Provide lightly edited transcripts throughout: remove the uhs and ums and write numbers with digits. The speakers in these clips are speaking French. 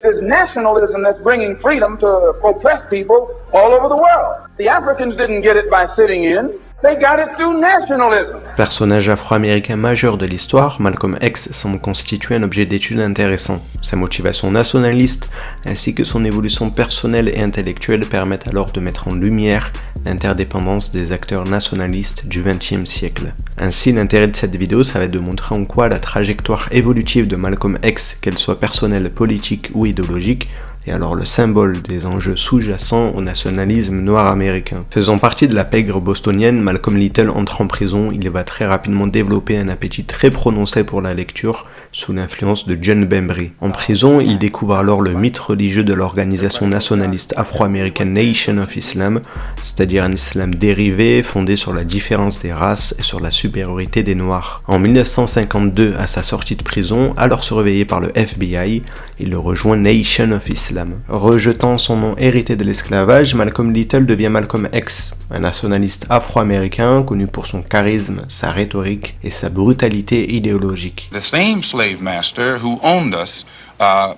There's nationalism that's bringing freedom to oppressed people all over the world. The Africans didn't get it by sitting in. They got it through nationalism. Personnage afro-américain majeur de l'histoire, Malcolm X semble constituer un objet d'étude intéressant. Sa motivation nationaliste ainsi que son évolution personnelle et intellectuelle permettent alors de mettre en lumière l'interdépendance des acteurs nationalistes du XXe siècle. Ainsi, l'intérêt de cette vidéo, ça va être de montrer en quoi la trajectoire évolutive de Malcolm X, qu'elle soit personnelle, politique ou idéologique, est alors le symbole des enjeux sous-jacents au nationalisme noir américain. Faisant partie de la pègre bostonienne, Malcolm Little entre en prison. Il va très rapidement développer un appétit très prononcé pour la lecture, sous l'influence de John Bembry. En prison, il découvre alors le mythe religieux de l'organisation nationaliste afro-américaine Nation of Islam, c'est-à-dire un islam dérivé fondé sur la différence des races et sur la supériorité des Noirs. En 1952, à sa sortie de prison, alors surveillé par le FBI, il rejoint Nation of Islam. Rejetant son nom hérité de l'esclavage, Malcolm Little devient Malcolm X, un nationaliste afro-américain connu pour son charisme, sa rhétorique et sa brutalité idéologique. The same slave master who owned us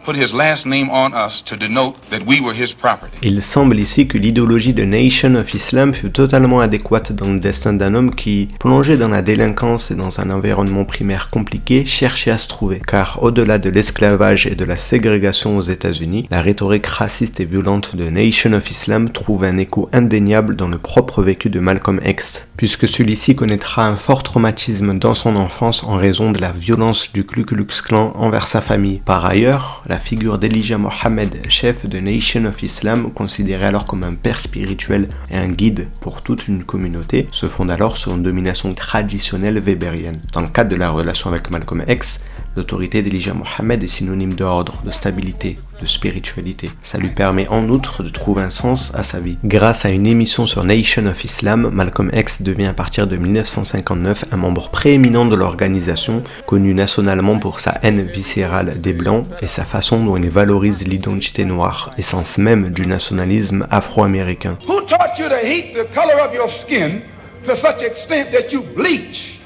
put his last name on us to denote that we were his property. Il semble ici que l'idéologie de Nation of Islam fut totalement adéquate dans le destin d'un homme qui, plongé dans la délinquance et dans un environnement primaire compliqué, cherchait à se trouver. Car au-delà de l'esclavage et de la ségrégation aux États-Unis, la rhétorique raciste et violente de Nation of Islam trouve un écho indéniable dans le propre vécu de Malcolm X, puisque celui-ci connaîtra un fort traumatisme dans son enfance en raison de la violence du Ku Klux Klan envers sa famille. Par ailleurs, la figure d'Elijah Muhammad, chef de Nation of Islam, considéré alors comme un père spirituel et un guide pour toute une communauté, se fonde alors sur une domination traditionnelle weberienne. Dans le cadre de la relation avec Malcolm X, l'autorité d'Elijah Muhammad est synonyme d'ordre, de stabilité, de spiritualité. Ça lui permet en outre de trouver un sens à sa vie. Grâce à une émission sur Nation of Islam, Malcolm X devient à partir de 1959 un membre prééminent de l'organisation, connu nationalement pour sa haine viscérale des Blancs et sa façon dont il valorise l'identité noire, essence même du nationalisme afro-américain. Who taught you to hate the color of your skin to such extent that you bleach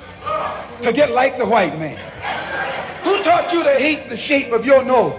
to get like the white man? Who taught you to hate the shape of your nose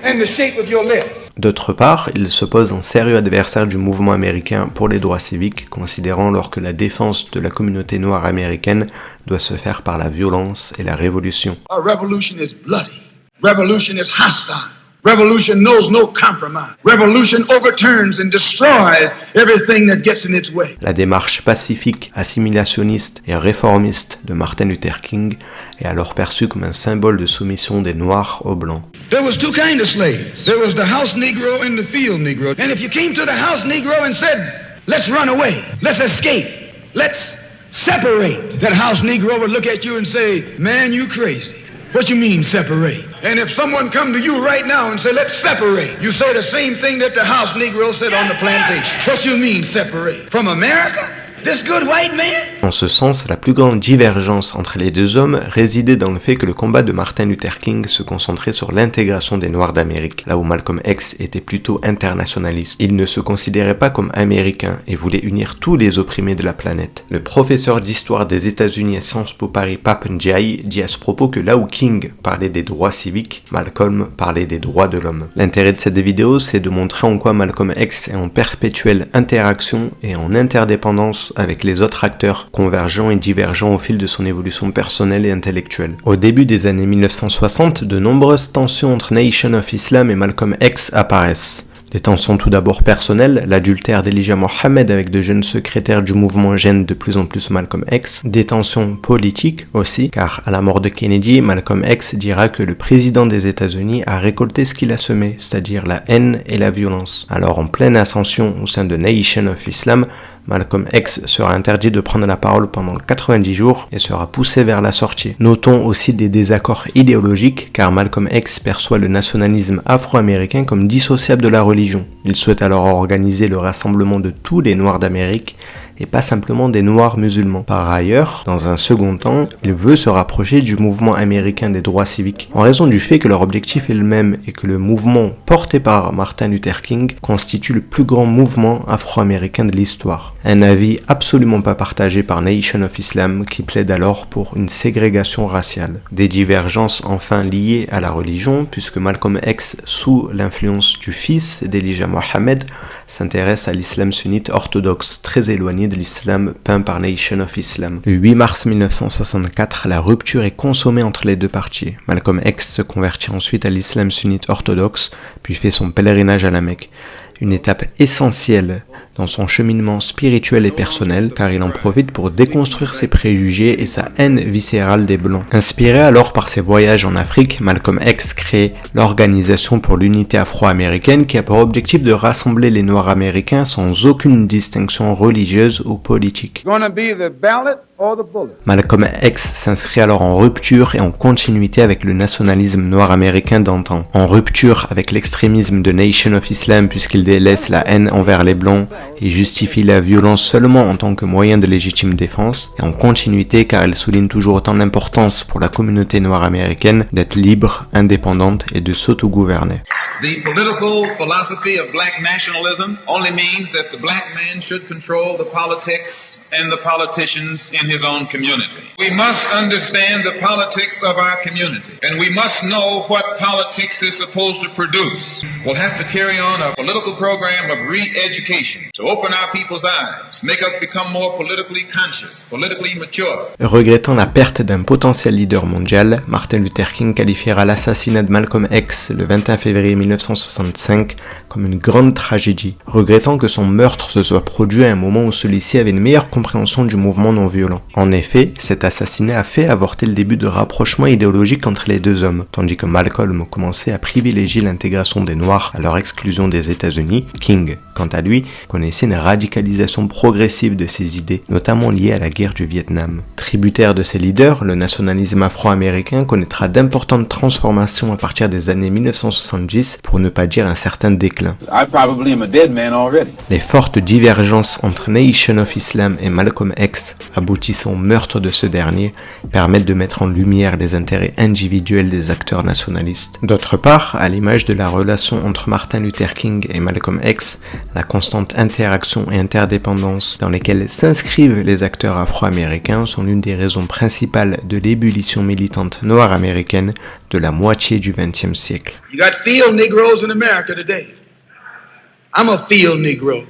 and the shape of your lips? D'autre part, il se pose un sérieux adversaire du mouvement américain pour les droits civiques, considérant alors que la défense de la communauté noire américaine doit se faire par la violence et la révolution. A revolution is bloody. Revolution is hostile. Revolution knows no compromise. Revolution overturns and destroys everything that gets in its way. La démarche pacifique, assimilationniste et réformiste de Martin Luther King est alors perçue comme un symbole de soumission des Noirs aux Blancs. There was two kinds of slaves. There was the house Negro and the field Negro. And if you came to the house Negro and said, let's run away, let's escape, let's separate, that house Negro would look at you and say, man, you crazy. What you mean, separate? And if someone come to you right now and say, let's separate, you say the same thing that the house Negro said on the plantation. What you mean, separate? From America? This good white man? En ce sens, la plus grande divergence entre les deux hommes résidait dans le fait que le combat de Martin Luther King se concentrait sur l'intégration des Noirs d'Amérique, là où Malcolm X était plutôt internationaliste. Il ne se considérait pas comme américain et voulait unir tous les opprimés de la planète. Le professeur d'histoire des États-Unis à Sciences Po Paris Pap Ndiaye dit à ce propos que là où King parlait des droits civiques, Malcolm parlait des droits de l'homme. L'intérêt de cette vidéo, c'est de montrer en quoi Malcolm X est en perpétuelle interaction et en interdépendance avec les autres acteurs, convergents et divergents au fil de son évolution personnelle et intellectuelle. Au début des années 1960, de nombreuses tensions entre Nation of Islam et Malcolm X apparaissent. Des tensions tout d'abord personnelles, l'adultère d'Elijah Muhammad avec de jeunes secrétaires du mouvement gêne de plus en plus Malcolm X. Des tensions politiques aussi, car à la mort de Kennedy, Malcolm X dira que le président des États-Unis a récolté ce qu'il a semé, c'est-à-dire la haine et la violence. Alors en pleine ascension au sein de Nation of Islam, Malcolm X sera interdit de prendre la parole pendant 90 jours et sera poussé vers la sortie. Notons aussi des désaccords idéologiques car Malcolm X perçoit le nationalisme afro-américain comme dissociable de la religion. Il souhaite alors organiser le rassemblement de tous les Noirs d'Amérique et pas simplement des Noirs musulmans. Par ailleurs, dans un second temps, il veut se rapprocher du mouvement américain des droits civiques, en raison du fait que leur objectif est le même et que le mouvement porté par Martin Luther King constitue le plus grand mouvement afro-américain de l'histoire. Un avis absolument pas partagé par Nation of Islam qui plaide alors pour une ségrégation raciale. Des divergences enfin liées à la religion, puisque Malcolm X, sous l'influence du fils d'Elijah Muhammad, s'intéresse à l'islam sunnite orthodoxe, très éloigné de l'islam peint par Nation of Islam. Le 8 mars 1964, la rupture est consommée entre les deux parties. Malcolm X se convertit ensuite à l'islam sunnite orthodoxe, puis fait son pèlerinage à la Mecque. Une étape essentielle dans son cheminement spirituel et personnel, car il en profite pour déconstruire ses préjugés et sa haine viscérale des Blancs. Inspiré alors par ses voyages en Afrique, Malcolm X crée l'Organisation pour l'unité afro-américaine qui a pour objectif de rassembler les Noirs américains sans aucune distinction religieuse ou politique. Malcolm X s'inscrit alors en rupture et en continuité avec le nationalisme noir américain d'antan, en rupture avec l'extrémisme de Nation of Islam puisqu'il délaisse la haine envers les Blancs et justifie la violence seulement en tant que moyen de légitime défense, et en continuité car il souligne toujours autant l'importance pour la communauté noire américaine d'être libre, indépendante et de s'autogouverner. The political philosophy of black nationalism only means that the black man should control the politics and the politicians in his own community. We must understand the politics of our community, and we must know what politics is supposed to produce. We'll have to carry on a political program of re-education to open our people's eyes, make us become more politically conscious, politically mature. Regrettant la perte d'un potentiel leader mondial, Martin Luther King qualifiera l'assassinat de Malcolm X le 21 février 1965 comme une grande tragédie, regrettant que son meurtre se soit produit à un moment où celui-ci avait une meilleure compréhension du mouvement non violent. En effet, cet assassinat a fait avorter le début de rapprochement idéologique entre les deux hommes, tandis que Malcolm commençait à privilégier l'intégration des Noirs à leur exclusion des États-Unis. King, quant à lui, connaissait une radicalisation progressive de ses idées, notamment liée à la guerre du Vietnam. Tributaire de ses leaders, le nationalisme afro-américain connaîtra d'importantes transformations à partir des années 1970, pour ne pas dire un certain déclin. Les fortes divergences entre Nation of Islam et Malcolm X, aboutissant au meurtre de ce dernier, permettent de mettre en lumière les intérêts individuels des acteurs nationalistes. D'autre part, à l'image de la relation entre Martin Luther King et Malcolm X, la constante interaction et interdépendance dans lesquelles s'inscrivent les acteurs afro-américains sont l'une des raisons principales de l'ébullition militante noire américaine de la moitié du XXe siècle. You got field Negroes in America today. I'm a field Negro.